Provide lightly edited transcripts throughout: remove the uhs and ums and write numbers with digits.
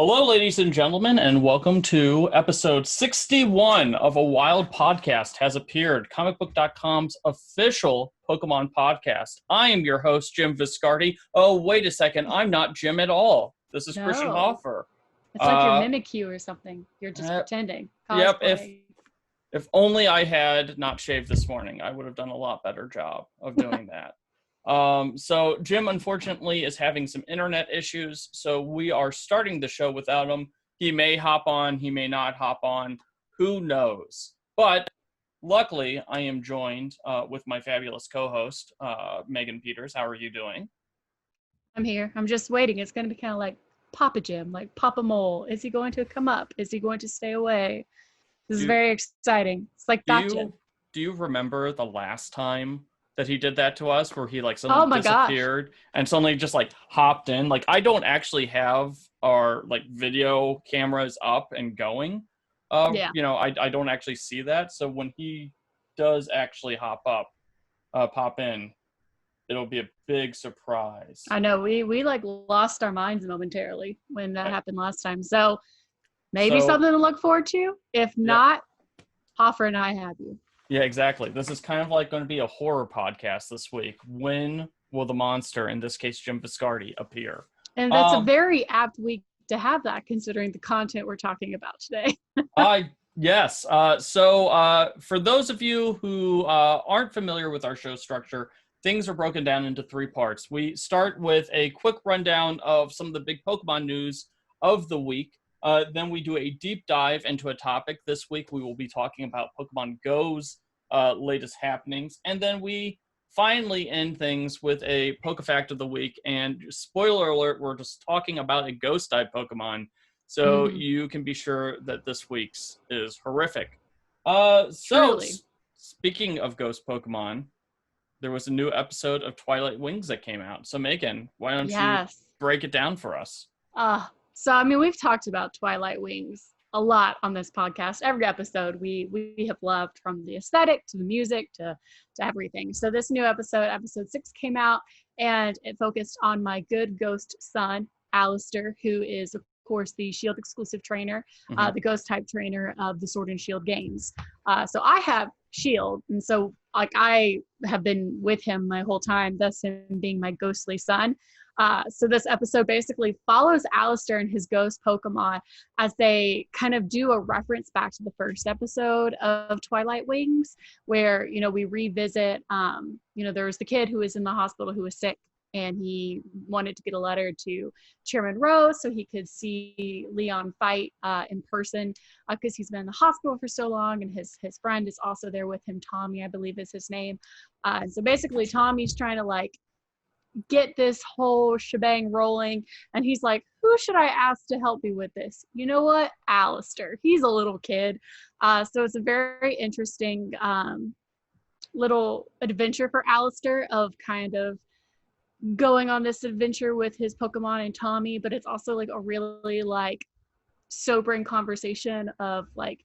Hello, ladies and gentlemen, and welcome to episode 61 of A Wild Podcast has appeared, Comicbook.com's official Pokemon podcast. I am your host, Jim Viscardi. Oh, wait a second. I'm not Jim at all. This is Christian No. Hoffer. It's like you're Mimikyu or something. You're just pretending. Yep, Cosplay. if only I had not shaved this morning, I would have done a lot better job of doing that. So Jim, unfortunately, is having some internet issues, so we are starting the show without him. He may hop on, he may not hop on, who knows? But luckily, I am joined with my fabulous co-host, Megan Peters. How are you doing? I'm here. I'm just waiting. It's going to be kind of like Papa Jim, like Papa Mole. Is he going to come up? Is he going to stay away? This is very exciting. It's like that, Jim. Do you remember the last time that he did that to us, where he like suddenly disappeared and suddenly just like hopped in? Like, I don't actually have our like video cameras up and going. You know, I don't actually see that. So when he does actually pop in, it'll be a big surprise. I know we like lost our minds momentarily when that happened last time. So maybe something to look forward to. If not, Hoffer and I have you. Yeah, exactly. This is kind of like going to be a horror podcast this week. When will the monster, in this case Jim Viscardi, appear? And that's a very apt week to have that, considering the content we're talking about today. Yes. So for those of you who aren't familiar with our show structure, things are broken down into three parts. We start with a quick rundown of some of the big Pokemon news of the week. Then we do a deep dive into a topic. This week we will be talking about Pokemon Go's latest happenings. And then we finally end things with a PokeFact of the week. And spoiler alert, we're just talking about a Ghost-type Pokemon. So you can be sure that this week's is horrific. Speaking of Ghost Pokemon, there was a new episode of Twilight Wings that came out. So Megan, why don't you break it down for us? So, I mean, we've talked about Twilight Wings a lot on this podcast. Every episode we have loved, from the aesthetic to the music to everything. So this new episode 6, came out, and it focused on my good ghost son, Alistair, who is, of course, the Shield exclusive trainer, the ghost type trainer of the Sword and Shield games. So I have Shield, and so like I have been with him my whole time, thus him being my ghostly son. So this episode basically follows Alistair and his ghost Pokemon as they kind of do a reference back to the first episode of Twilight Wings, where, you know, we revisit, there was the kid who was in the hospital who was sick, and he wanted to get a letter to Chairman Rose so he could see Leon fight in person, because he's been in the hospital for so long, and his friend is also there with him. Tommy, I believe, is his name. And so basically Tommy's trying to like get this whole shebang rolling, and he's like, who should I ask to help me with this? You know what? Alistair. He's a little kid. So it's a very interesting little adventure for Alistair, of kind of going on this adventure with his Pokemon and Tommy, but it's also like a really like sobering conversation of like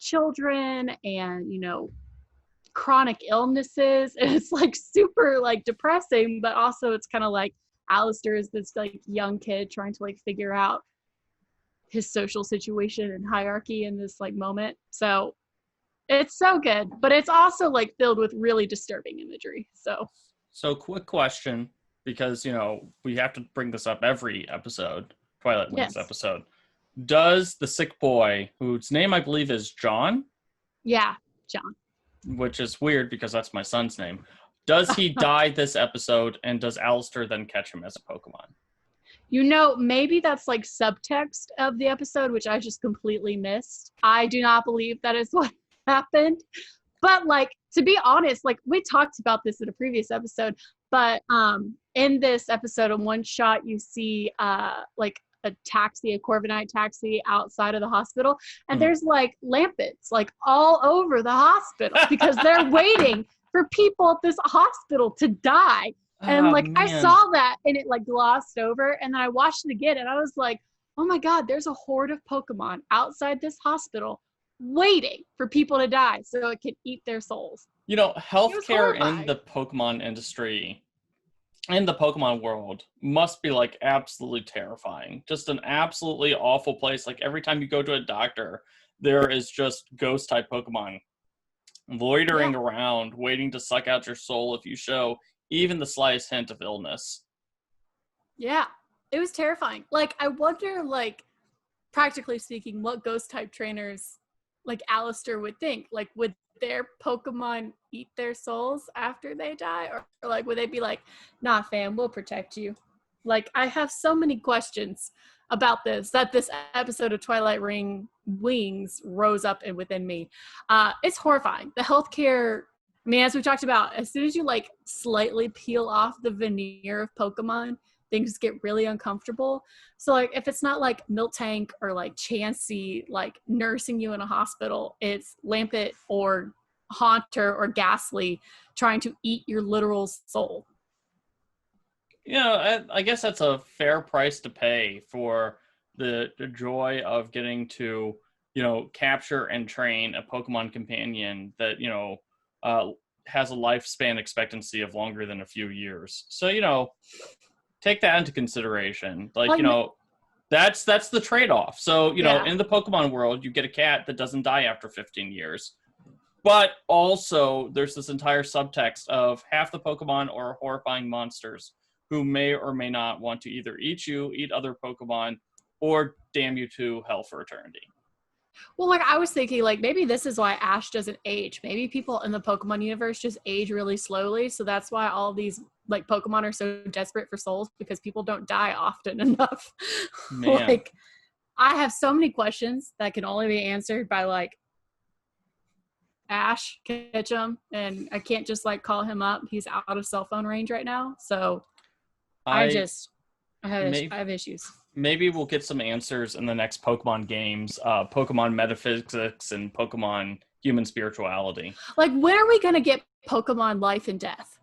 children and, you know, chronic illnesses. And it's like super like depressing, but also it's kind of like Alistair is this like young kid trying to like figure out his social situation and hierarchy in this like moment. So it's so good, but it's also like filled with really disturbing imagery. So quick question, because, you know, we have to bring this up every episode, Twilight Wings episode. Does the sick boy, whose name I believe is John? Yeah, John. Which is weird because that's my son's name. Does he die this episode, and does Alistair then catch him as a Pokemon? You know, maybe that's like subtext of the episode, which I just completely missed. I do not believe that is what happened. But like, to be honest, like we talked about this in a previous episode, but in this episode, in one shot, you see like a Corviknight taxi outside of the hospital, and there's like lampets like all over the hospital because they're waiting for people at this hospital to die. And I saw that, and it like glossed over, and then I watched it again, and I was like, oh my God, there's a horde of Pokemon outside this hospital waiting for people to die so it can eat their souls. You know, healthcare in the Pokemon industry in the Pokemon world must be like absolutely terrifying. Just an absolutely awful place. Like every time you go to a doctor, there is just ghost type Pokemon loitering Yeah. around, waiting to suck out your soul if you show even the slightest hint of illness. Yeah. It was terrifying. Like, I wonder, like, practically speaking, what ghost type trainers like Alistair would think. Like, would their Pokemon eat their souls after they die? Or like, would they be like, nah, fam, we'll protect you? Like, I have so many questions about this that this episode of Twilight Ring Wings rose up within me. It's horrifying. The healthcare, I mean, as we talked about, as soon as you like slightly peel off the veneer of Pokemon, things get really uncomfortable. So like if it's not like Miltank or like Chansey like nursing you in a hospital, it's Lampet or Haunter or Ghastly trying to eat your literal soul. You know, I guess that's a fair price to pay for the joy of getting to, capture and train a Pokemon companion that, has a lifespan expectancy of longer than a few years. So, take that into consideration. Like, that's the trade-off. So, in the Pokemon world, you get a cat that doesn't die after 15 years. But also, there's this entire subtext of half the Pokemon are horrifying monsters who may or may not want to either eat you, eat other Pokemon, or damn you to hell for eternity. Well, like I was thinking, like maybe this is why Ash doesn't age. Maybe people in the Pokemon universe just age really slowly. So that's why all these like Pokemon are so desperate for souls, because people don't die often enough. Man. Like I have so many questions that can only be answered by like Ash Ketchum, and I can't just like call him up. He's out of cell phone range right now. So I have issues. Maybe we'll get some answers in the next Pokemon games, Pokemon Metaphysics and Pokemon Human Spirituality. Like, when are we going to get Pokemon Life and Death?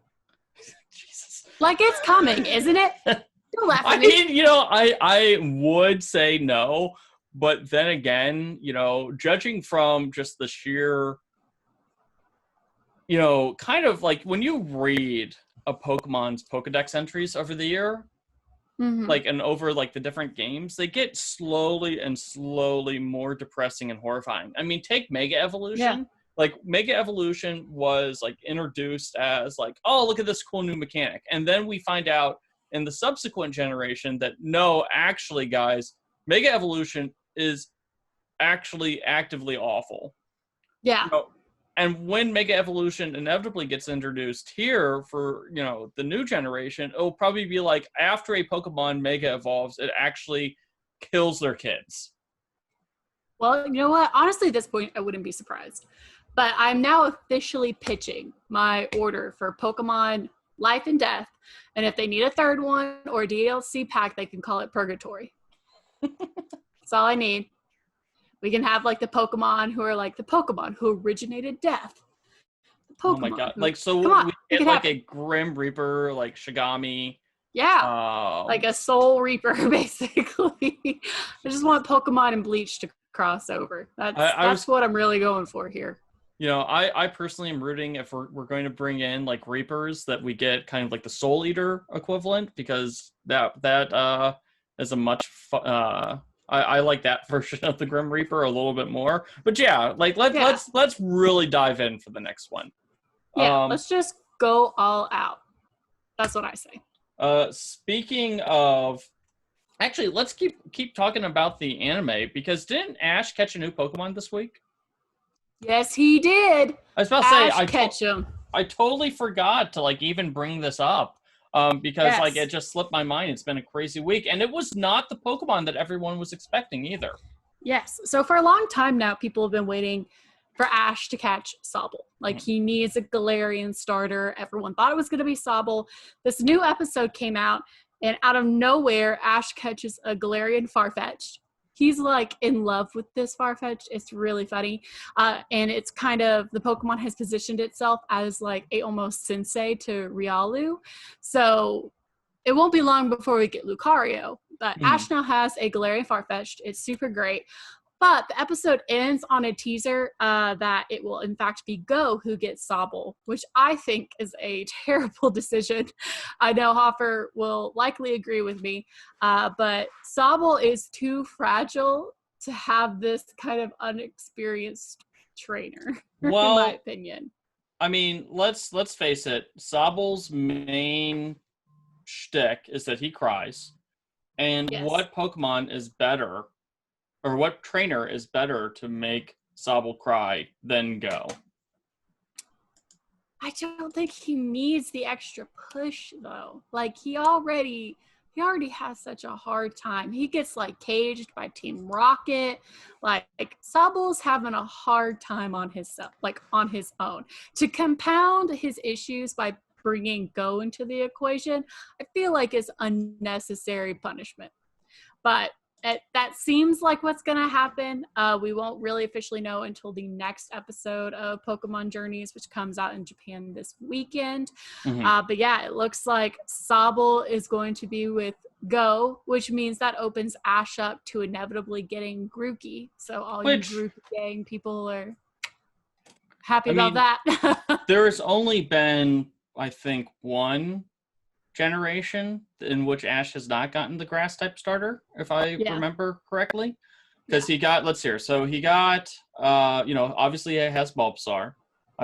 Jesus. Like, it's coming, isn't it? Don't laugh at I me. mean, I would say no, but then again, judging from just the sheer, kind of like when you read a Pokemon's Pokedex entries over the year, like, and over like the different games, they get slowly more depressing and horrifying. I mean, take Mega Evolution. Yeah. Like Mega Evolution was like introduced as like, oh, look at this cool new mechanic. And then we find out in the subsequent generation that no, actually guys, Mega Evolution is actually actively awful. Yeah. And when Mega Evolution inevitably gets introduced here for, the new generation, it'll probably be like after a Pokemon Mega evolves, it actually kills their kids. Well, you know what? Honestly, at this point, I wouldn't be surprised. But I'm now officially pitching my order for Pokemon Life and Death. And if they need a third one or a DLC pack, they can call it Purgatory. That's all I need. We can have like the Pokemon who are like the Pokemon who originated death. Oh my god! Like, so we get like a Grim Reaper, like Shigami. Yeah, like a Soul Reaper, basically. I just want Pokemon and Bleach to cross over. That's what I'm really going for here. I personally am rooting if we're going to bring in like Reapers, that we get kind of like the Soul Eater equivalent, because that is a much I like that version of the Grim Reaper a little bit more. But yeah, like let's really dive in for the next one. Yeah, let's just go all out. That's what I say. Speaking of, actually, let's keep talking about the anime, because didn't Ash catch a new Pokemon this week? Yes, he did. I was about to say, I totally forgot to like even bring this up. Because like it just slipped my mind. It's been a crazy week, and it was not the Pokemon that everyone was expecting either. Yes. So for a long time now, people have been waiting for Ash to catch Sobble. Like he needs a Galarian starter. Everyone thought it was going to be Sobble. This new episode came out, and out of nowhere, Ash catches a Galarian Farfetch'd. He's like in love with this Farfetch'd. It's really funny. And it's kind of, the Pokemon has positioned itself as like a almost sensei to Riolu. So it won't be long before we get Lucario. But Ash now has a Galarian Farfetch'd. It's super great. But the episode ends on a teaser that it will in fact be Go who gets Sobble, which I think is a terrible decision. I know Hoffer will likely agree with me, but Sobble is too fragile to have this kind of unexperienced trainer, in my Well, opinion. I mean, let's face it. Sobble's main shtick is that he cries, and Yes. what Pokemon is better, or what trainer is better to make Sobble cry than Go? I don't think he needs the extra push though. Like he already has such a hard time. He gets like caged by Team Rocket. Like Sabble's having a hard time on his own. To compound his issues by bringing Go into the equation, I feel like is unnecessary punishment. But that seems like what's going to happen. We won't really officially know until the next episode of Pokemon Journeys, which comes out in Japan this weekend. Mm-hmm. But yeah, it looks like Sobble is going to be with Go, which means that opens Ash up to inevitably getting Grookey. So all you Grookey gang people are happy about that. There's only been, I think, one generation in which Ash has not gotten the grass type starter, if I remember correctly. Because he got, let's hear. So he got, obviously he has Bulbasaur.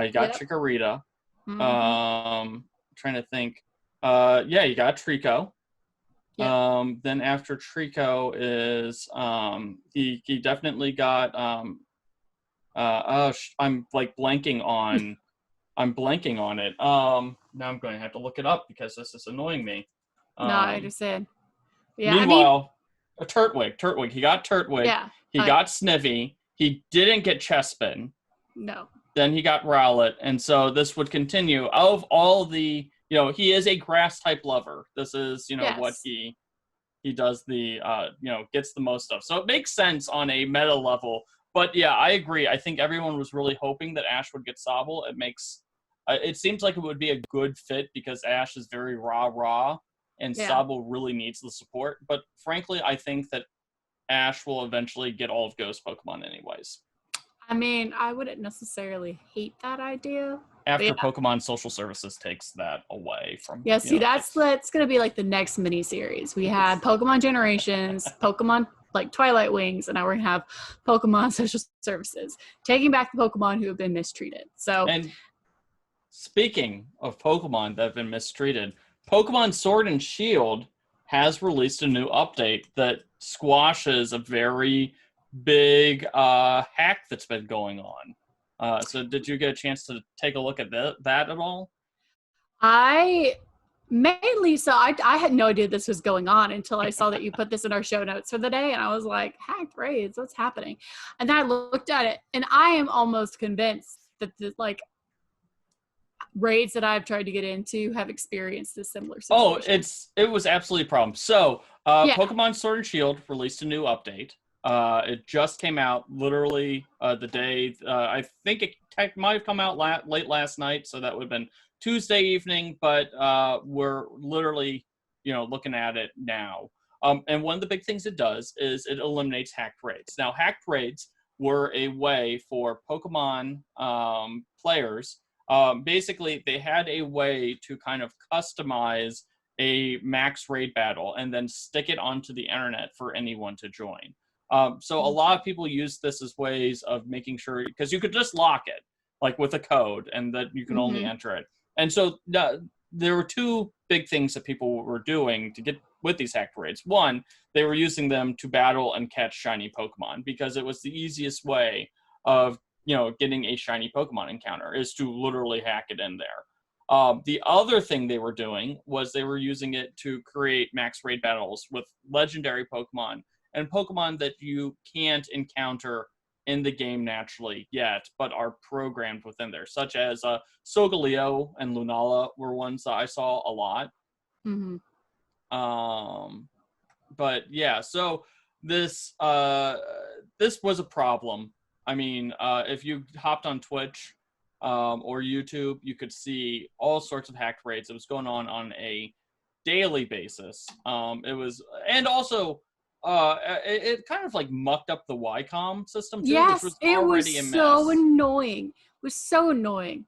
He got Chikorita. Trying to think. He got Trico. Then after Trico is, he definitely got, I'm blanking on it. Now I'm going to have to look it up because this is annoying me. No, I understand. Yeah, meanwhile, a Turtwig. He got Turtwig. Yeah. He got Snivy. He didn't get Chespin. No. Then he got Rowlet. And so this would continue. Of all the, he is a grass type lover. This is, what he does gets the most of. So it makes sense on a meta level. But yeah, I agree. I think everyone was really hoping that Ash would get Sobble. It seems like it would be a good fit because Ash is very rah-rah, and Sobble really needs the support. But frankly, I think that Ash will eventually get all of Go's Pokemon anyways. I mean, I wouldn't necessarily hate that idea. After Pokemon Social Services takes that away from... Yeah, see, that's going to be like the next mini-series. We had Pokemon Generations, Pokemon like Twilight Wings, and now we're going to have Pokemon Social Services, taking back the Pokemon who have been mistreated. So... And speaking of Pokemon that have been mistreated, Pokemon Sword and Shield has released a new update that squashes a very big hack that's been going on. So did you get a chance to take a look at that at all? I had no idea this was going on until I saw that you put this in our show notes for the day, and I was like, hacked raids, what's happening? And then I looked at it, and I am almost convinced that raids that I've tried to get into have experienced this similar situation. It was absolutely a problem. So Pokemon Sword and Shield released a new update. It just came out literally the day, I think it might have come out late last night, so that would have been Tuesday evening, but we're literally looking at it now. And one of the big things it does is it eliminates hacked raids. Now, hacked raids were a way for Pokemon players. Basically, they had a way to kind of customize a max raid battle and then stick it onto the internet for anyone to join. So a lot of people use this as ways of making sure, because you could just lock it, like with a code, and that you can only enter it. And so there were two big things that people were doing to get with these hacked raids. One, they were using them to battle and catch shiny Pokemon because it was the easiest way of getting a shiny Pokemon encounter is to literally hack it in there. The other thing they were doing was they were using it to create max raid battles with legendary Pokemon and Pokemon that you can't encounter in the game naturally yet, but are programmed within there, such as Solgaleo and Lunala were ones that I saw a lot. Mm-hmm. But yeah, so this was a problem. I mean, if you hopped on Twitch or YouTube, you could see all sorts of hacked raids. It was going on a daily basis. And also it kind of like mucked up the Ycom system too, which Yes, was it already a was mess. so annoying. It was so annoying.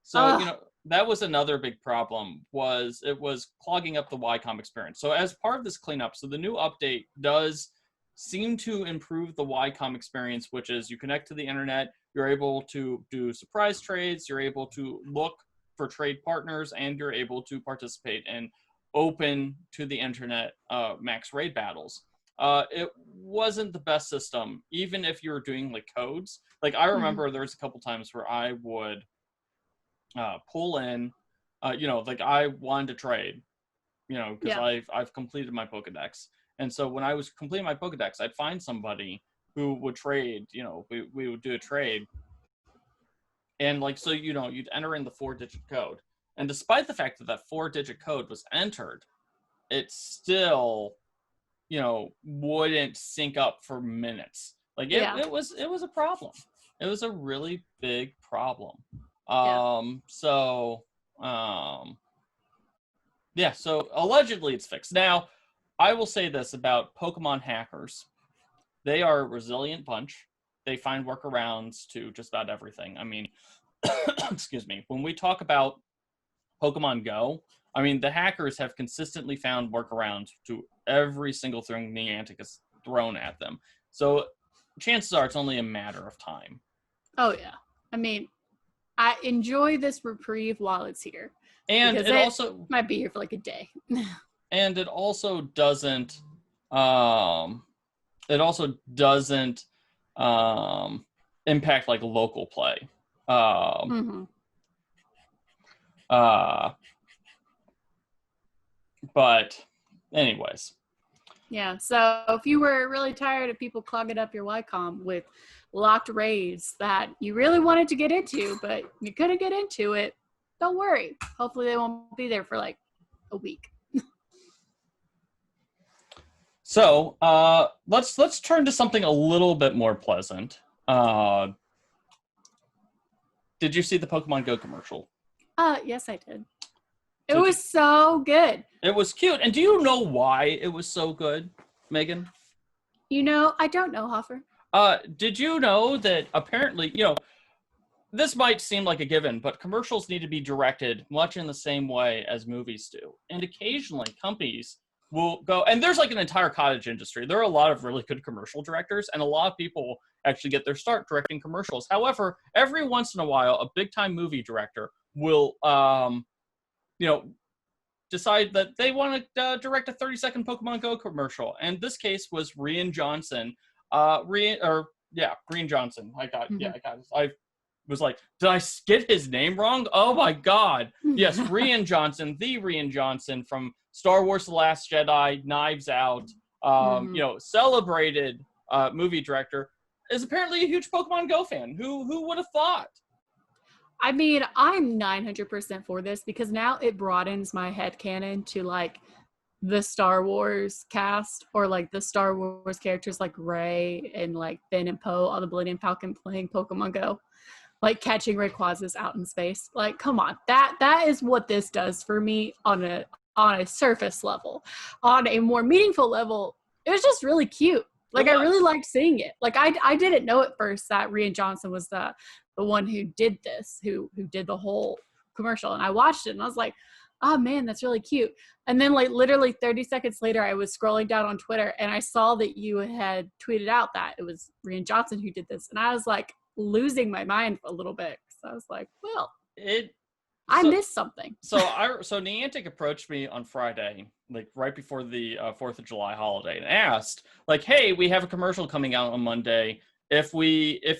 So, that was another big problem, was it was clogging up the Ycom experience. So as part of this cleanup, so the new update does seem to improve the Ycom experience, which is you connect to the internet, you're able to do surprise trades, you're able to look for trade partners, and you're able to participate in open to the internet max raid battles. It wasn't the best system, even if you were doing like codes. Like I remember there was a couple times where I would pull in, like I wanted to trade, because I've completed my Pokedex. And so when I was completing my Pokedex, I'd find somebody who would trade, we would do a trade. And like, so, you'd enter in the 4-digit code. And despite the fact that that 4-digit code was entered, it still, wouldn't sync up for minutes. Like it was a problem. It was a really big problem. So allegedly it's fixed. Now, I will say this about Pokemon hackers. They are a resilient bunch. They find workarounds to just about everything. I mean, excuse me, when we talk about Pokemon Go, I mean, the hackers have consistently found workarounds to every single thing Niantic has thrown at them. So chances are it's only a matter of time. Oh, yeah. I mean, I enjoy this reprieve while it's here. And it also might be here for like a day. And it also doesn't impact like local play. But anyways. Yeah, so if you were really tired of people clogging up your Ycom with locked raids that you really wanted to get into, but you couldn't get into it, don't worry. Hopefully they won't be there for like a week. So let's turn to something a little bit more pleasant. Did you see the Pokemon Go commercial? Yes, I did. It was so good. It was cute. And do you know why it was so good, Megan? I don't know, Hoffer. Did you know that apparently, this might seem like a given, but commercials need to be directed much in the same way as movies do. And occasionally companies will go, and there's like an entire cottage industry. There are a lot of really good commercial directors, and a lot of people actually get their start directing commercials. However, every once in a while, a big-time movie director will, decide that they want to direct a 30-second Pokemon Go commercial. And this case was Rian Johnson. Rian Johnson. I got it. I was like, did I get his name wrong? Oh my God. Yes, Rian Johnson, the Rian Johnson from Star Wars The Last Jedi, Knives Out, celebrated movie director, is apparently a huge Pokemon Go fan. Who would have thought? I mean, I'm 900% for this because now it broadens my headcanon to like the Star Wars cast or like the Star Wars characters like Rey and like Finn and Poe on the Millennium Falcon playing Pokemon Go, like catching Rayquazas out in space. Like, come on, that is what this does for me on a surface level. On a more meaningful level, it was just really cute. Like, I really liked seeing it. Like, I didn't know at first that Rian Johnson was the one who did this, who did the whole commercial. And I watched it and I was like, oh man, that's really cute. And then like literally 30 seconds later, I was scrolling down on Twitter and I saw that you had tweeted out that it was Rian Johnson who did this. And I was like losing my mind a little bit. So I was like, well, I missed something. So Niantic approached me on Friday, like right before the 4th of July holiday, and asked, like, hey, we have a commercial coming out on Monday. If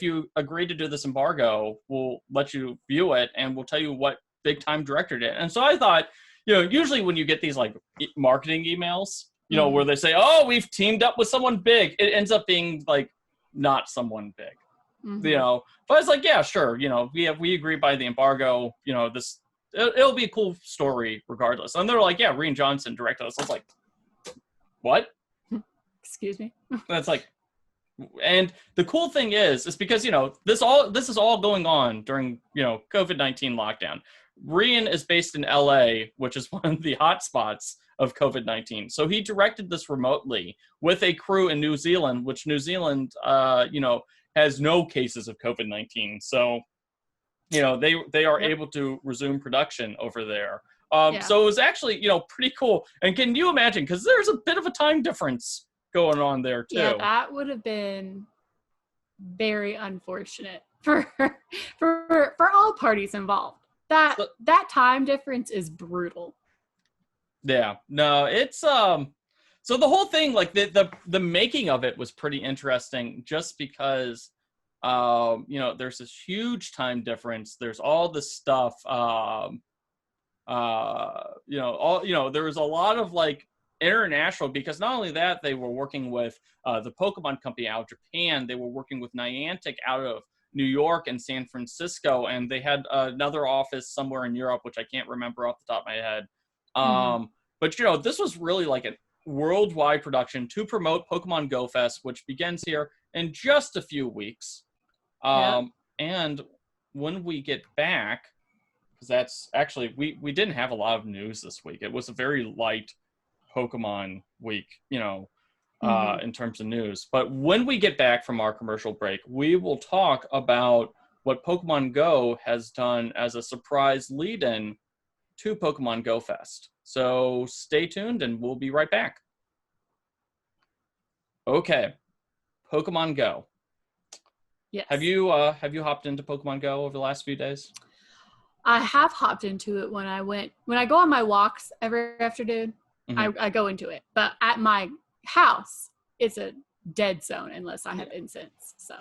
you agree to do this embargo, we'll let you view it and we'll tell you what big time director did. And so I thought, usually when you get these like marketing emails, where they say, oh, we've teamed up with someone big, it ends up being like not someone big. But it's like, yeah, sure. We agree by the embargo, it'll be a cool story regardless. And they're like, yeah, Rian Johnson directed us. I was like, what? Excuse me. That's like, and the cool thing is because, this is all going on during, COVID-19 lockdown. Rian is based in LA, which is one of the hot spots of COVID-19. So he directed this remotely with a crew in New Zealand, which New Zealand, has no cases of COVID-19. So, they are able to resume production over there. So it was actually, pretty cool. And can you imagine, because there's a bit of a time difference going on there too. Yeah, that would have been very unfortunate for all parties involved. That time difference is brutal. Yeah, no, it's so the whole thing, like the making of it was pretty interesting, just because there's this huge time difference. There's all this stuff. There was a lot of like international, because not only that, they were working with the Pokemon company out of Japan. They were working with Niantic out of New York and San Francisco, and they had another office somewhere in Europe, which I can't remember off the top of my head. But this was really like a worldwide production to promote Pokemon Go Fest, which begins here in just a few weeks. And when we get back, because that's actually, we didn't have a lot of news this week. It was a very light Pokemon week, in terms of news. But when we get back from our commercial break, we will talk about what Pokemon Go has done as a surprise lead-in to Pokemon Go Fest. So stay tuned and we'll be right back. Okay, Pokemon Go. Yes. Have you hopped into Pokemon Go over the last few days? I have hopped into it when I go on my walks every afternoon. I go into it, but at my house, it's a dead zone unless I have incense. So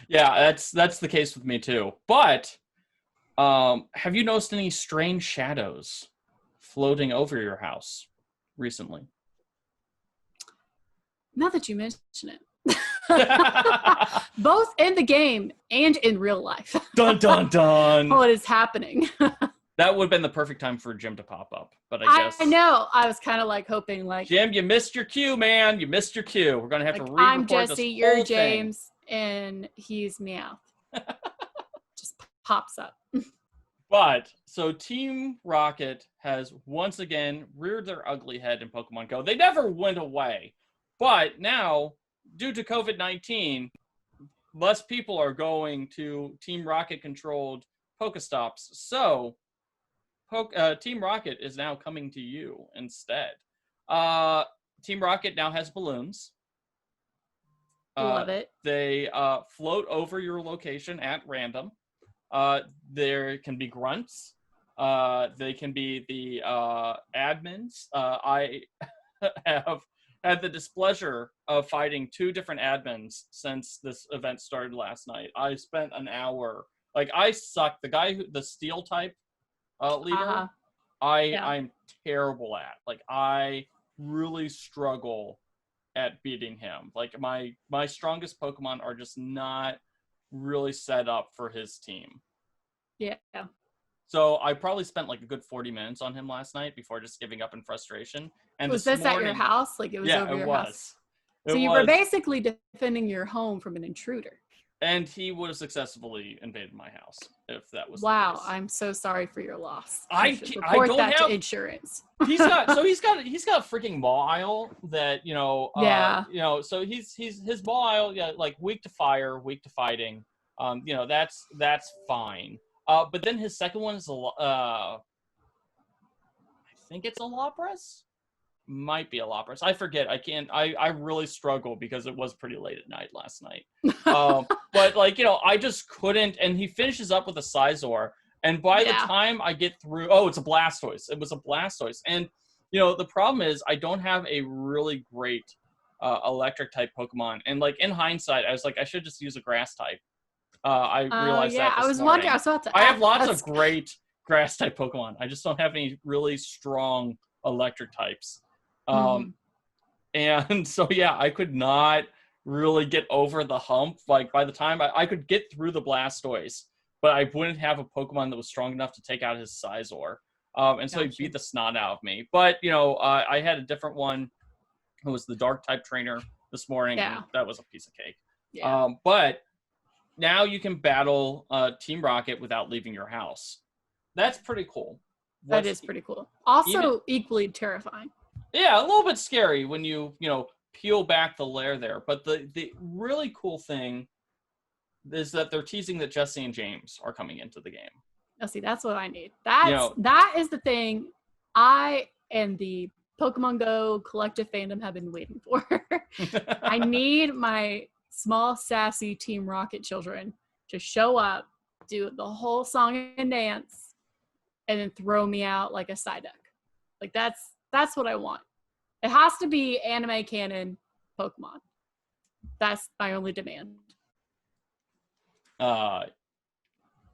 yeah, that's the case with me too. But have you noticed any strange shadows floating over your house recently? Now that you mention it. Both in the game and in real life. Dun dun dun. What is happening? That would have been the perfect time for Jim to pop up, but I guess I know. I was kind of like hoping, like, Jim, you missed your cue, man. You missed your cue. We're gonna have to re-record I'm Jesse, you're James, thing. and he's Meowth. Just pops up. But so Team Rocket has once again reared their ugly head in Pokemon Go. They never went away, but now, due to COVID-19, less people are going to Team Rocket controlled Pokestops. So Team Rocket is now coming to you instead. Team Rocket now has balloons. Love it. They float over your location at random. There can be grunts. They can be the admins. I have had the displeasure of fighting 2 different admins since this event started last night. I spent an hour. Like, I suck. The guy the steel type leader, I'm terrible at. Like, I really struggle at beating him. Like, my strongest Pokemon are just not really set up for his team. Yeah. So I probably spent like a good 40 minutes on him last night before just giving up in frustration. And was this at your house? Like, it was over your house? So you were basically defending your home from an intruder. And he would have successfully invaded my house if that was wow. the case. I'm so sorry for your loss. I report that to insurance. he's got freaking Mawile that so his Mawile, like, weak to fire, weak to fighting. That's fine. But then his second one is I think it's a Lapras. Might be a Lapras. I forget. I really struggle because it was pretty late at night last night. But I just couldn't. And he finishes up with a Scizor. And by the time I get through, it's a Blastoise. It was a Blastoise. And the problem is I don't have a really great electric type Pokemon. And like, in hindsight, I was like, I should just use a grass type. I realized that. I was wondering. I was about to. I have lots of great grass type Pokemon. I just don't have any really strong electric types. And so, I could not really get over the hump. Like, by the time I could get through the Blastoise, but I wouldn't have a Pokemon that was strong enough to take out his Scizor. And so he beat the snot out of me. But, I had a different one who was the dark type trainer this morning. And that was a piece of cake. Yeah. But now you can battle Team Rocket without leaving your house. That's pretty cool. That is pretty cool. Also, equally terrifying. Yeah, a little bit scary when you peel back the layer there. But the really cool thing is that they're teasing that Jesse and James are coming into the game. Oh, see, that's what I need. That is the thing I and the Pokemon Go collective fandom have been waiting for. I need my small, sassy Team Rocket children to show up, do the whole song and dance, and then throw me out like a Psyduck. Like, that's what I want. It has to be anime canon Pokemon. That's my only demand.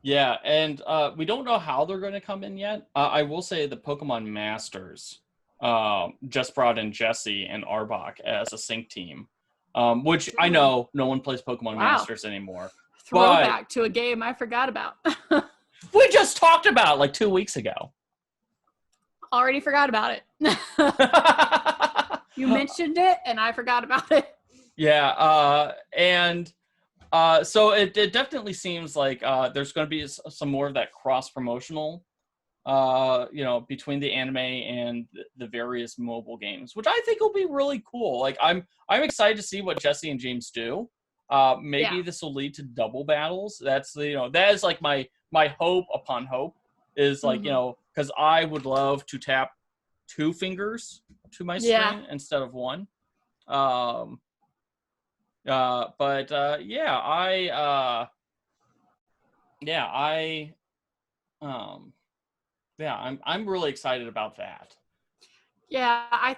Yeah, and we don't know how they're going to come in yet. I will say the Pokemon Masters just brought in Jesse and Arbok as a sync team, which I know no one plays Pokemon Masters anymore. Throwback to a game I forgot about. We just talked about like 2 weeks ago. Already forgot about it. You mentioned it, and I forgot about it. Yeah, so it definitely seems like there's going to be some more of that cross-promotional, between the anime and the various mobile games, which I think will be really cool. Like, I'm excited to see what Jesse and James do. Maybe this will lead to double battles. That's that is like my hope upon hope is like, because I would love to tap 2 fingers to my screen instead of 1. I'm really excited about that. Yeah,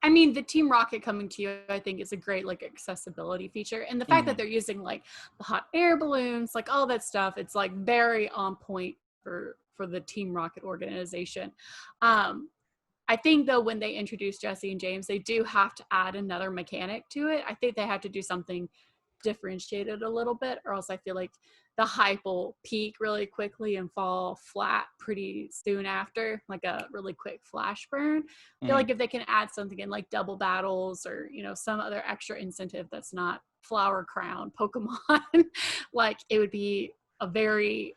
the Team Rocket coming to you, I think, is a great like accessibility feature, and the fact that they're using like the hot air balloons, like all that stuff, it's like very on point for the Team Rocket organization. I think though when they introduce Jesse and James, they do have to add another mechanic to it. I think they have to do something differentiated a little bit, or else I feel like the hype will peak really quickly and fall flat pretty soon after, like a really quick flash burn. I feel like if they can add something in like double battles or, some other extra incentive that's not Flower Crown Pokemon, like it would be a very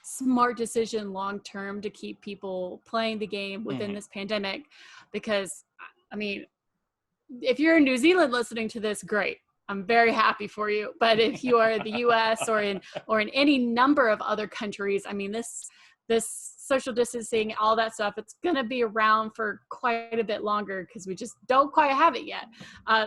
smart decision long term to keep people playing the game within this pandemic. Because, if you're in New Zealand listening to this, great. I'm very happy for you. But if you are in the US or in any number of other countries, this social distancing, all that stuff, it's going to be around for quite a bit longer because we just don't quite have it yet.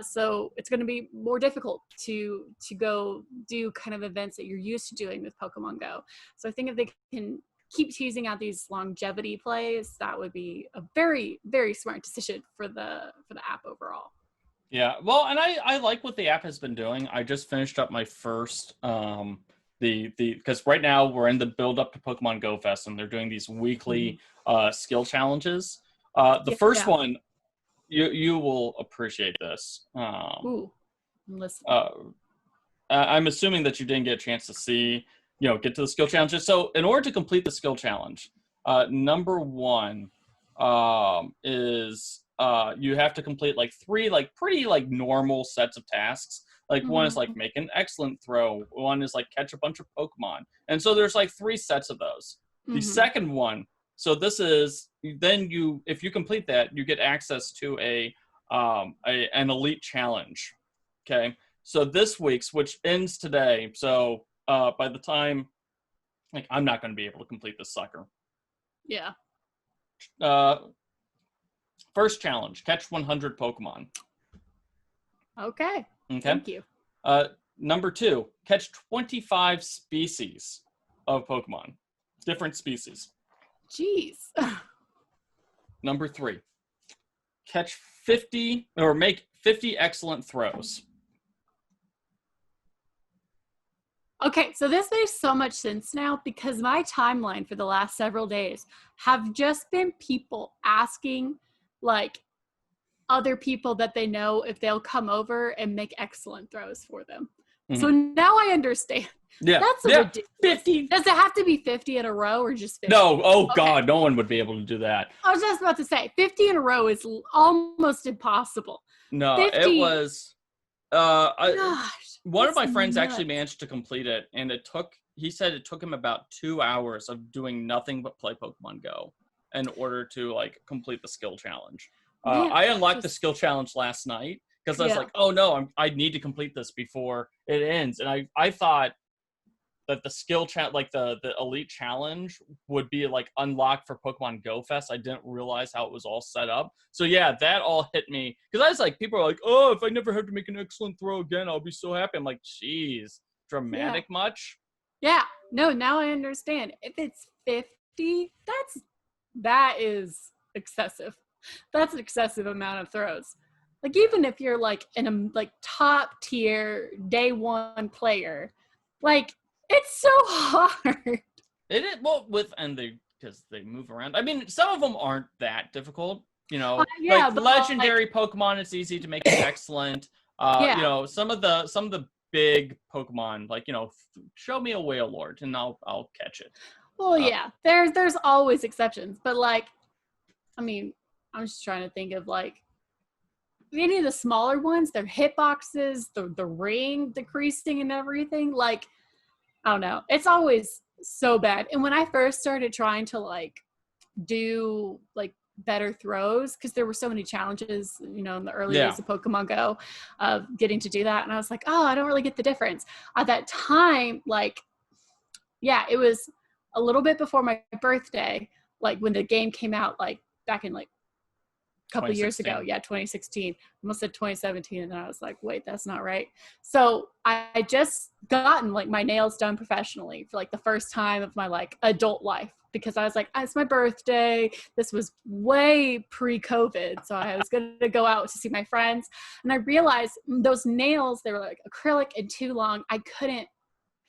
So it's going to be more difficult to go do kind of events that you're used to doing with Pokemon Go. So I think if they can keep teasing out these longevity plays, that would be a very, very smart decision for the app overall. Yeah, well, and I like what the app has been doing. I just finished up my first because right now we're in the build up to Pokemon Go Fest, and they're doing these weekly skill challenges. The first one, you will appreciate this. Ooh, listen. I'm assuming that you didn't get a chance to see, get to the skill challenges. So in order to complete the skill challenge, number 1 is you have to complete like 3 like pretty like normal sets of tasks. Like one is like make an excellent throw. One is like catch a bunch of Pokemon. And so there's like 3 sets of those. The second one, so this is then if you complete that, you get access to an elite challenge. Okay. So this week's, which ends today. So by the time, like, I'm not going to be able to complete this sucker. Yeah. First challenge, catch 100 Pokemon. Okay. Thank you. Number 2, catch 25 species of Pokemon. Different species. Jeez. Number 3, catch 50 or make 50 excellent throws. Okay, so this makes so much sense now because my timeline for the last several days have just been people asking like other people that they know if they'll come over and make excellent throws for them. So now I understand. Yeah. That's ridiculous. 50. Does it have to be 50 in a row or just 50? No. Oh, okay. God, no one would be able to do that. I was just about to say, 50 in a row is almost impossible. No, 50. It was... Gosh, one of my friends actually managed to complete it, and it took he said it took him about 2 hours of doing nothing but play Pokemon Go in order to like complete the skill challenge. Man, I unlocked the skill challenge last night because I was like, oh no, I need to complete this before it ends. And I thought that the skill like the elite challenge would be like unlocked for Pokemon Go Fest. I didn't realize how it was all set up. So yeah, that all hit me because I was like, people are like, oh, if I never have to make an excellent throw again, I'll be so happy. I'm like, geez, dramatic much? Yeah, no, now I understand. If it's 50, that is excessive. That's an excessive amount of throws. Like even if you're like in a like top tier day one player, like it's so hard. It is well because they move around. I mean, some of them aren't that difficult. Like legendary Pokemon, it's easy to make it excellent. Some of the big Pokemon, like show me a Wailord and I'll catch it. Well, yeah, there's always exceptions, but like, I mean, I'm just trying to think of like any of the smaller ones, their hitboxes, the ring decreasing and everything. Like, I don't know, it's always so bad. And when I first started trying to like do like better throws, because there were so many challenges, in the early days of Pokemon Go, of getting to do that, and I was like, oh, I don't really get the difference at that time. Like, yeah, it was a little bit before my birthday, like when the game came out, like back in like a couple years ago. Yeah, 2016. I almost said 2017, and then I was like, wait, that's not right. So I just gotten like my nails done professionally for like the first time of my like adult life, because I was like, it's my birthday. This was way pre-COVID, so I was going to go out to see my friends, and I realized those nails, they were like acrylic and too long. I couldn't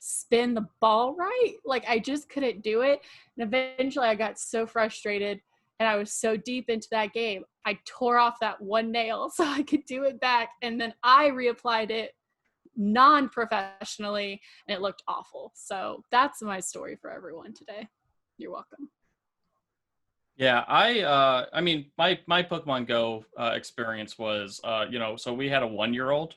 spin the ball right. Like I just couldn't do it. And eventually I got so frustrated, and I was so deep into that game, I tore off that one nail so I could do it back. And then I reapplied it non-professionally, and it looked awful. So that's my story for everyone today. You're welcome. Yeah, I mean, my Pokemon Go experience was, so we had a 1-year-old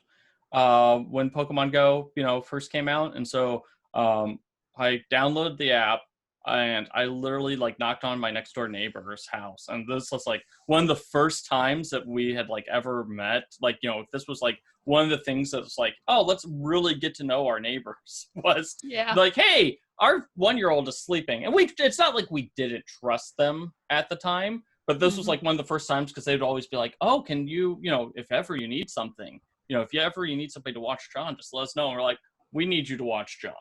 when Pokemon Go, first came out. And so I downloaded the app, and I literally like knocked on my next door neighbor's house. And this was like one of the first times that we had like ever met. Like, this was like one of the things that was like, oh, let's really get to know our neighbors, was like, hey, our 1-year-old is sleeping. And it's not like we didn't trust them at the time, but this was like one of the first times, because they would always be like, oh, can you, if ever you need something, if you ever you need somebody to watch John, just let us know. And we're like, we need you to watch John.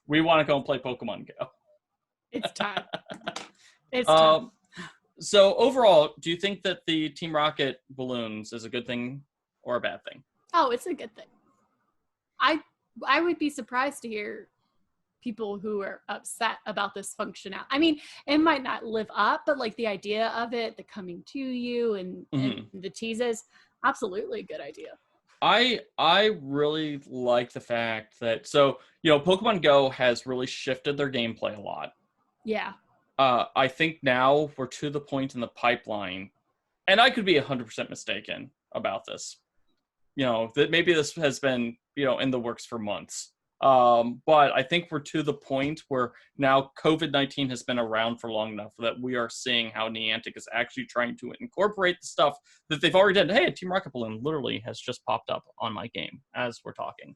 We want to go and play Pokemon Go. It's time. It's time. So overall, do you think that the Team Rocket balloons is a good thing or a bad thing? Oh, it's a good thing. I would be surprised to hear people who are upset about this functionality. I mean, it might not live up, but like the idea of it, the coming to you and the teases, absolutely a good idea. I really like the fact that, Pokemon Go has really shifted their gameplay a lot. Yeah. I think now we're to the point in the pipeline, and I could be 100% mistaken about this, that maybe this has been, in the works for months. But I think we're to the point where now COVID-19 has been around for long enough that we are seeing how Niantic is actually trying to incorporate the stuff that they've already done. Hey, a Team Rocket balloon literally has just popped up on my game as we're talking.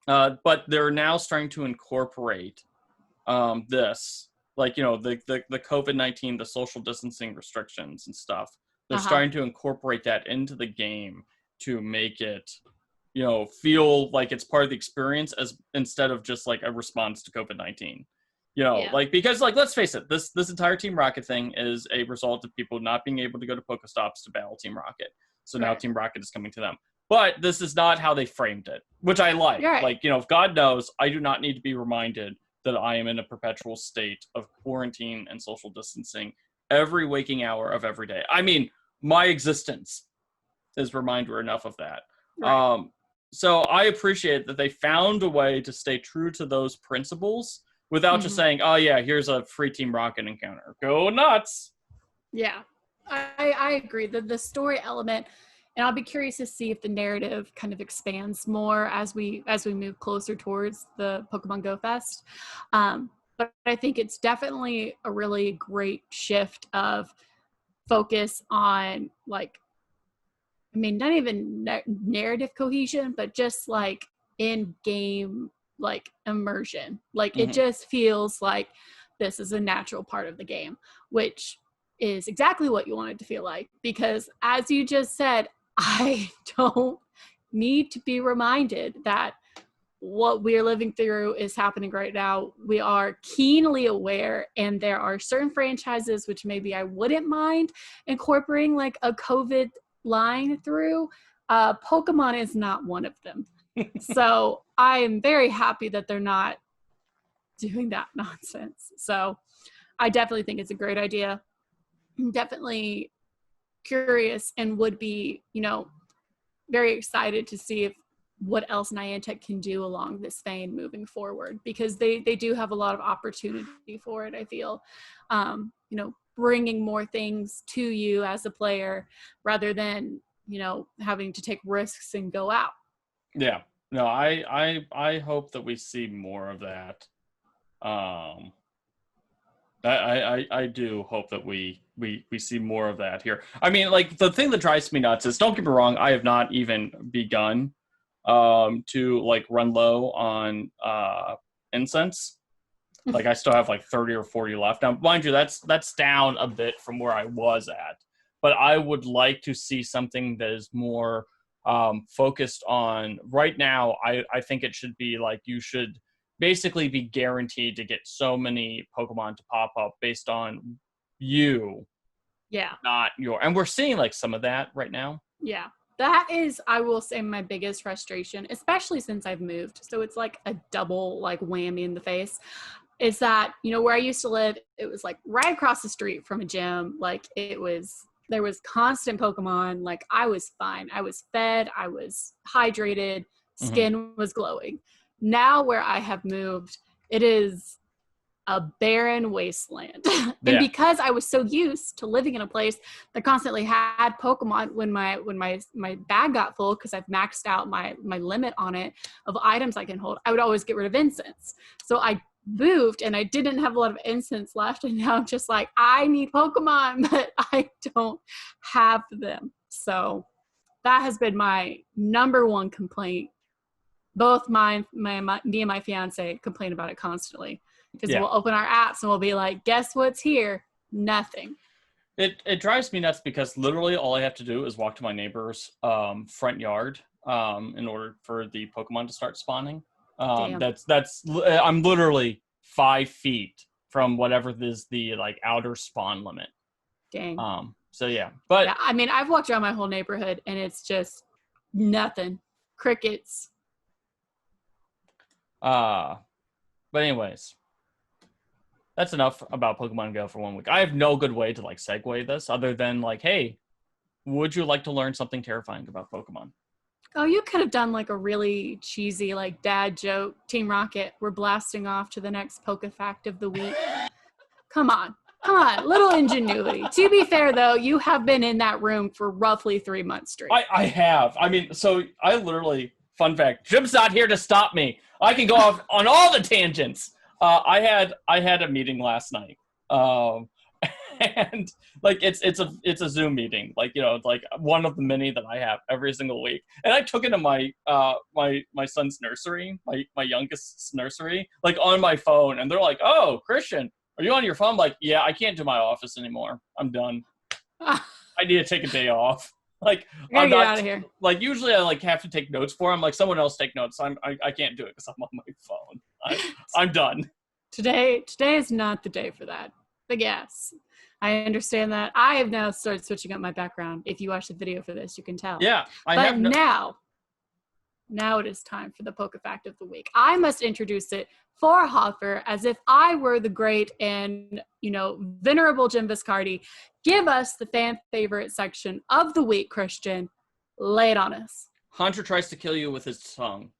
But they're now starting to incorporate this, like, the COVID-19, the social distancing restrictions and stuff. They're starting to incorporate that into the game to make it, feel like it's part of the experience, as instead of just like a response to COVID-19. Like, because like, let's face it, this entire Team Rocket thing is a result of people not being able to go to Pokestops to battle Team Rocket. So now Team Rocket is coming to them. But this is not how they framed it, which I like. Like, God knows, I do not need to be reminded that I am in a perpetual state of quarantine and social distancing every waking hour of every day. I mean, my existence is reminder enough of that. So I appreciate that they found a way to stay true to those principles without just saying, oh yeah, here's a free Team Rocket encounter. Go nuts. Yeah, I agree. The story element And I'll be curious to see if the narrative kind of expands more as we move closer towards the Pokemon Go Fest. But I think it's definitely a really great shift of focus on, like, I mean, not even narrative cohesion, but just like in-game, like, immersion. Like, it just feels like this is a natural part of the game, which is exactly what you want it to feel like. Because as you just said, I don't need to be reminded that what we're living through is happening right now. We are keenly aware, and there are certain franchises which maybe I wouldn't mind incorporating like a COVID line through. Pokemon is not one of them. So I am very happy that they're not doing that nonsense. So I definitely think it's a great idea. I'm definitely curious and would be, very excited to see if what else Niantic can do along this vein moving forward, because they do have a lot of opportunity for it, I feel. Bringing more things to you as a player rather than, having to take risks and go out. Yeah. No, I hope that we see more of that. I do hope that we see more of that here. I mean, like, the thing that drives me nuts is, don't get me wrong, I have not even begun to like run low on incense. Like, I still have like 30 or 40 left. Now, mind you, that's down a bit from where I was at. But I would like to see something that is more focused on, right now, I think it should be like, you should basically be guaranteed to get so many Pokemon to pop up based on you. Yeah. Not your. And we're seeing like some of that right now. Yeah. That is, I will say, my biggest frustration, especially since I've moved. So it's like a double like whammy in the face. Is that, where I used to live, it was like right across the street from a gym. Like, there was constant Pokemon. Like, I was fine. I was fed. I was hydrated. Skin was glowing. Now where I have moved, it is a barren wasteland. And because I was so used to living in a place that constantly had Pokemon, when my bag got full, because I've maxed out my limit on it of items I can hold, I would always get rid of incense. So I moved and I didn't have a lot of incense left, and now I'm just like, I need Pokemon, but I don't have them. So that has been my number one complaint. Both me and my fiance complain about it constantly, because we'll open our apps and we'll be like, guess what's here? Nothing. It drives me nuts, because literally all I have to do is walk to my neighbor's front yard in order for the Pokemon to start spawning. That's I'm literally 5 feet from whatever is the like outer spawn limit. Dang. So yeah, but yeah, I mean, I've walked around my whole neighborhood and it's just nothing. Crickets. But anyways, that's enough about Pokemon Go for 1 week. I have no good way to like segue this other than like, hey, would you like to learn something terrifying about Pokemon? Oh, you could have done like a really cheesy like dad joke. Team Rocket, we're blasting off to the next PokeFact of the week. Come on, little ingenuity. To be fair though, you have been in that room for roughly 3 months straight. I have. I mean, so I literally, fun fact, Jim's not here to stop me. I can go off on all the tangents. I had a meeting last night. And like it's a Zoom meeting, like, like one of the many that I have every single week. And I took it to my my son's nursery, my youngest's nursery, like on my phone, and they're like, "Oh, Christian, are you on your phone?" I'm like, "Yeah, I can't do my office anymore. I'm done. I need to take a day off." Like, I'm get not out of here. Like, usually I like have to take notes for him. Like, someone else take notes. I can't do it because I'm on my phone. I'm done. Today is not the day for that. But yes, I understand that. I have now started switching up my background. If you watch the video for this, you can tell. Yeah. Now it is time for the PokeFact of the week. I must introduce it for Hoffer as if I were the great and, venerable Jim Viscardi. Give us the fan favorite section of the week, Christian. Lay it on us. Hunter tries to kill you with his tongue.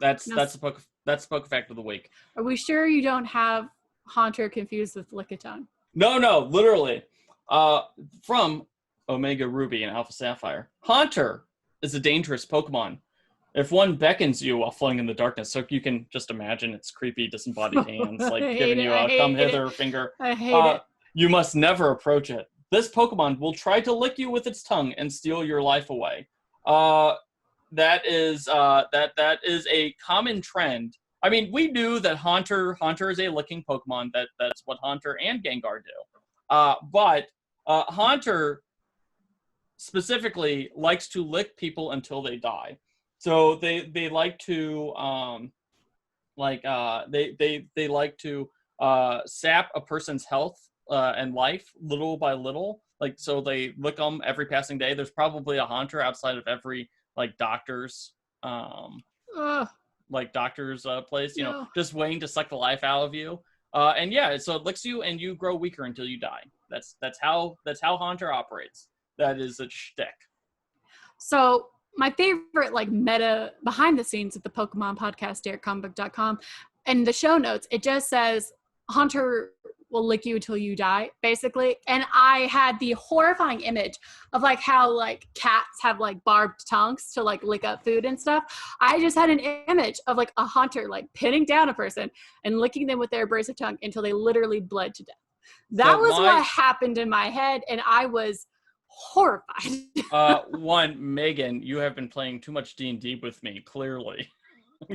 That's the PokeFact of the week. Are we sure you don't have Haunter confused with Lickitung? No, literally. From Omega Ruby, and Alpha Sapphire. Haunter is a dangerous Pokemon. If one beckons you while floating in the darkness, so you can just imagine its creepy disembodied hands, like giving you a come hither finger. I hate it. You must never approach it. This Pokemon will try to lick you with its tongue and steal your life away. That is a common trend. I mean, we knew that Haunter is a licking Pokemon. That's what Haunter and Gengar do. But Haunter specifically likes to lick people until they die. So they like to they like to sap a person's health and life little by little. Like, so they lick them every passing day. There's probably a Haunter outside of every doctor's place, just waiting to suck the life out of you. And yeah, so it licks you and you grow weaker until you die. That's how Haunter operates. That is a shtick. So my favorite meta behind the scenes of the Pokemon podcast here at Comicbook.com, in the show notes, it just says Haunter will lick you until you die, basically. And I had the horrifying image of how cats have barbed tongues to lick up food and stuff. I just had an image of a Haunter pinning down a person and licking them with their abrasive tongue until they literally bled to death. That was what happened in my head, and I was horrified. Megan, you have been playing too much D&D with me, clearly.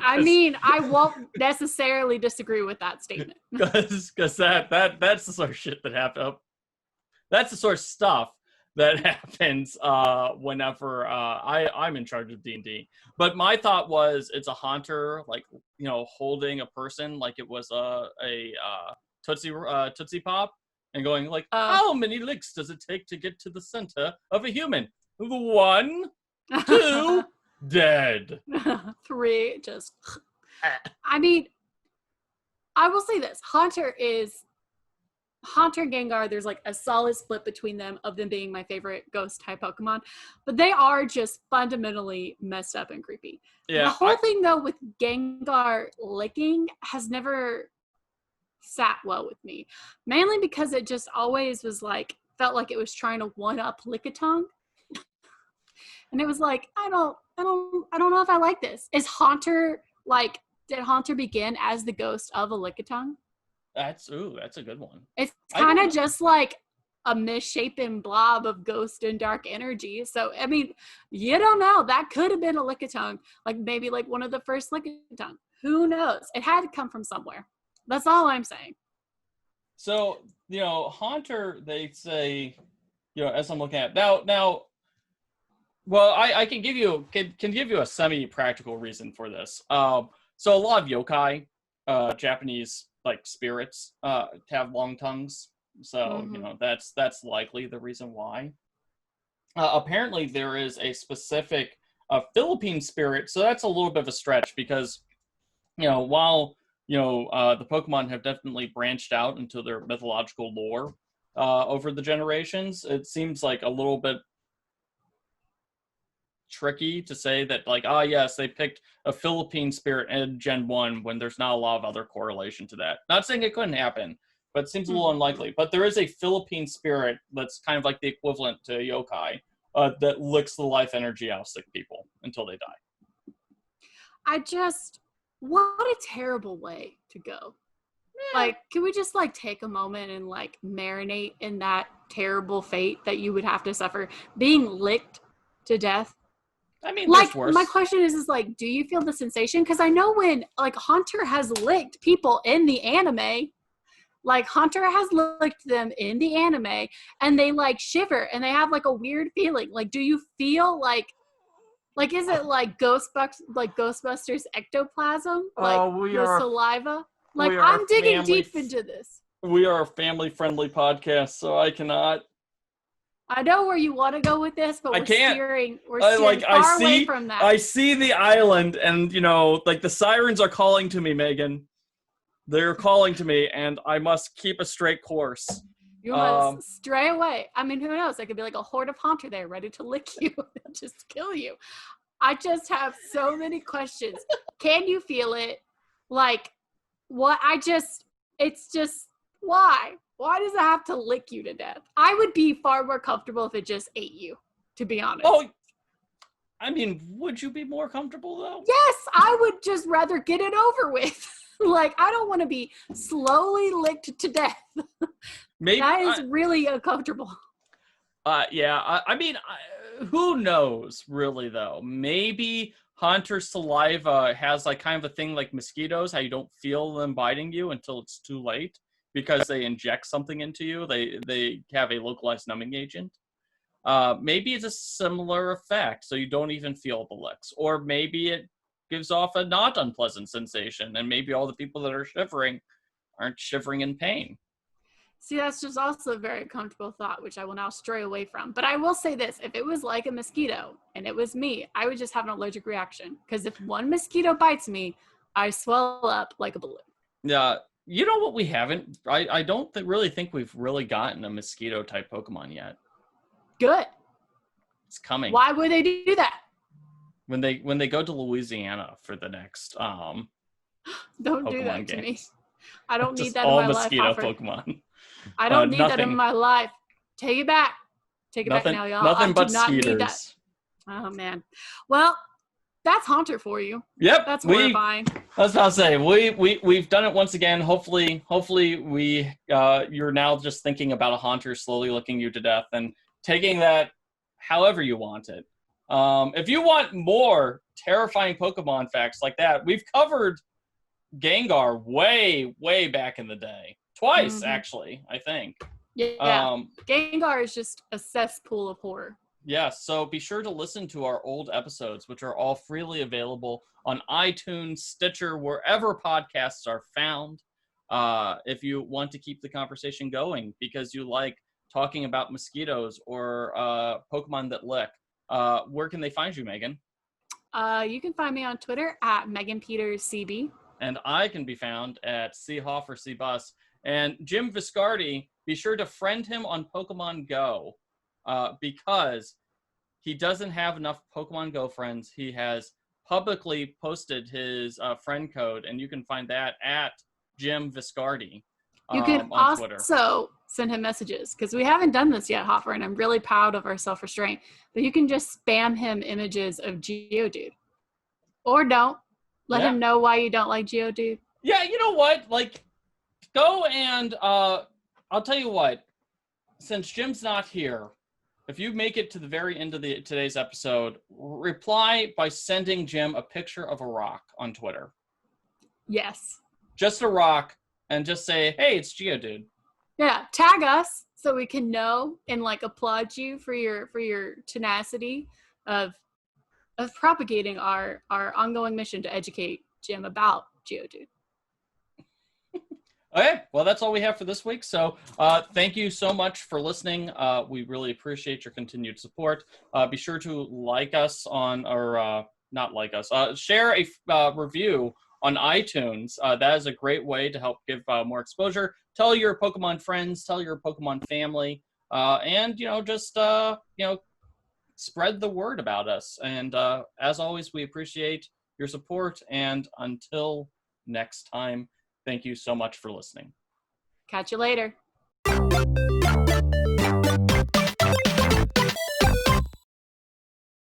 I mean, I won't necessarily disagree with that statement. Because that's the sort of shit that happened. That's the sort of stuff that happens whenever I'm in charge of D&D. But my thought was, it's a Haunter, holding a person like it was a Tootsie Pop, and going how many licks does it take to get to the center of a human? 1, 2, dead. 3, just. I mean, I will say this: Haunter and Gengar, there's a solid split between them of them being my favorite ghost type Pokemon, but they are just fundamentally messed up and creepy. Yeah, the whole thing though with Gengar licking has never sat well with me, mainly because it just always was felt like it was trying to one up Lickitung, and it was I don't know if I like this. Is Haunter did Haunter begin as the ghost of a Lickitung? That's a good one. It's kind of just a misshapen blob of ghost and dark energy. So I mean, you don't know, that could have been a Lickitung, maybe one of the first Lickitung. Who knows? It had to come from somewhere. That's all I'm saying. So, Haunter, they say, as I'm looking at now, well, I can give you a semi-practical reason for this. So a lot of yokai, Japanese spirits, have long tongues. So, that's likely the reason why. Apparently there is a specific Philippine spirit, so that's a little bit of a stretch because, while the Pokemon have definitely branched out into their mythological lore over the generations, it seems a little bit tricky to say that yes, they picked a Philippine spirit in Gen 1 when there's not a lot of other correlation to that. Not saying it couldn't happen, but it seems a little unlikely. But there is a Philippine spirit that's kind of the equivalent to yokai that licks the life energy out of sick people until they die. What a terrible way to go. Yeah. Can we just take a moment and marinate in that terrible fate that you would have to suffer being licked to death? I mean, there's worse. My question is do you feel the sensation? Because I know when Haunter has licked people in the anime, Haunter has licked them in the anime, and they shiver and they have a weird feeling. Do you feel is it Ghostbusters ectoplasm? Saliva? I'm digging deep into this. We are a family-friendly podcast, so I cannot. I know where you want to go with this, but we're steering away from that. I see the island, and the sirens are calling to me, Megan. They're calling to me, and I must keep a straight course. You must stray away. I mean, who knows? There could be a horde of Haunter there ready to lick you and just kill you. I just have so many questions. Can you feel it? What? It's just, why? Why does it have to lick you to death? I would be far more comfortable if it just ate you, to be honest. Oh, I mean, would you be more comfortable though? Yes, I would just rather get it over with. Like, I don't want to be slowly licked to death. Maybe that is really uncomfortable. Yeah, I mean, who knows, really, though? Maybe hunter saliva has like kind of a thing like mosquitoes, how you don't feel them biting you until it's too late because they inject something into you. They have a localized numbing agent. Maybe it's a similar effect, so you don't even feel the licks. Or maybe it gives off a not unpleasant sensation, and maybe all the people that are shivering aren't shivering in pain. See, that's just also a very comfortable thought, which I will now stray away from. But I will say this, if it was like a mosquito and it was me, I would just have an allergic reaction. Because if one mosquito bites me, I swell up like a balloon. Yeah, you know what we haven't? I don't really think we've really gotten a mosquito-type Pokemon yet. Good. It's coming. Why would they do that? When they go to Louisiana for the next don't Pokemon do that games. to me. I don't need Just that in all my mosquito life. Pokemon. I don't need that in my life. Take it back. Take it back now, y'all. Nothing but do not need skeeters. that. Oh man. Well, that's Haunter for you. Yep. That's horrifying. I was about to say we've done it once again. Hopefully you're now just thinking about a Haunter slowly licking you to death and taking that however you want it. If you want more terrifying Pokemon facts like that, we've covered Gengar way back in the day. Twice, actually, I think. Yeah. Gengar is just a cesspool of horror. Yeah, so be sure to listen to our old episodes, which are all freely available on iTunes, Stitcher, wherever podcasts are found. If you want to keep the conversation going because you like talking about mosquitoes or Pokemon that lick, where can they find you, Megan? You can find me on Twitter at MeganPetersCB. And I can be found at CHoff. And Jim Viscardi, be sure to friend him on Pokemon Go because he doesn't have enough Pokemon Go friends. He has publicly posted his friend code, and you can find that at Jim Viscardi you can on Twitter. Also send him messages because we haven't done this yet, Hoffer, and I'm really proud of our self-restraint. But you can just spam him images of Geodude. Or don't. Let him know why you don't like Geodude. Yeah, you know what? Like, go and I'll tell you what. Since Jim's not here, if you make it to the very end of today's episode, reply by sending Jim a picture of a rock on Twitter. Yes. Just a rock, and just say, "Hey, it's Geodude." Yeah, tag us so we can know and like applaud you for your tenacity of propagating our ongoing mission to educate Jim about Geodude. Okay, well, that's all we have for this week. So thank you so much for listening. We really appreciate your continued support. Be sure to like us on, or not like us, share a review on iTunes. That is a great way to help give more exposure. Tell your Pokemon friends, tell your Pokemon family, and, just, spread the word about us. And as always, we appreciate your support. And until next time, thank you so much for listening. Catch you later.